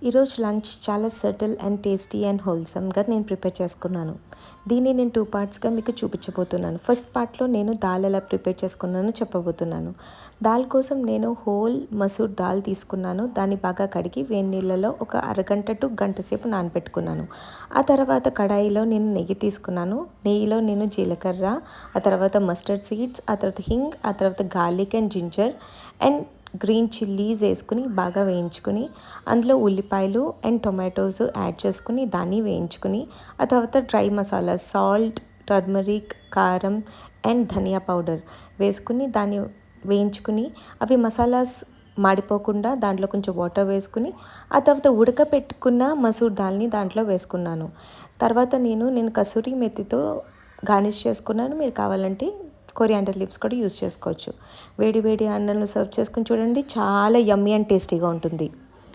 ఈరోజు లంచ్ చాలా subtle and tasty and హోల్సమ్గా నేను ప్రిపేర్ చేసుకున్నాను. దీన్ని నేను 2 పార్ట్స్గా మీకు చూపించబోతున్నాను. ఫస్ట్ పార్ట్‌లో నేను దాల్ ఎలా ప్రిపేర్ చేసుకున్నానో చెప్పబోతున్నాను. దాల్ కోసం నేను హోల్ మసూర్ దాల్ తీసుకున్నాను. దాన్ని బాగా కడిగి వేడి నీళ్ళలో ఒక అరగంట టు గంట సేపు నానబెట్టుకున్నాను. ఆ తర్వాత కడాయిలో నేను నెయ్యి తీసుకున్నాను. నెయ్యిలో నేను జీలకర్ర, ఆ తర్వాత మస్టర్డ్ సీడ్స్, ఆ తర్వాత హింగ్, ఆ తర్వాత garlic and ginger and green chillies వేసుకుని బాగా వేయించుకుని, అందులో ఉల్లిపాయలు అండ్ టొమాటోస్ యాడ్ చేసుకుని దాన్ని వేయించుకుని, ఆ తర్వాత డ్రై మసాలా సాల్ట్, టర్మరిక్, కారం అండ్ ధనియా పౌడర్ వేసుకుని దాన్ని వేయించుకుని, అవి మసాలాస్ మాడిపోకుండా దాంట్లో కొంచెం వాటర్ వేసుకుని, ఆ తర్వాత ఉడకపెట్టుకున్న మసూర్ దాల్ని దాంట్లో వేసుకున్నాను. తర్వాత నేను కసూరి మెత్తితో గార్నిష్ చేసుకున్నాను. మీరు కావాలంటే కొరియాండర్ లీవ్స్ కూడా యూస్ చేసుకోవచ్చు. వేడి వేడి అన్నంలో సర్వ్ చేసుకుని చూడండి, చాలా యమ్మీ అండ్ టేస్టీగా ఉంటుంది.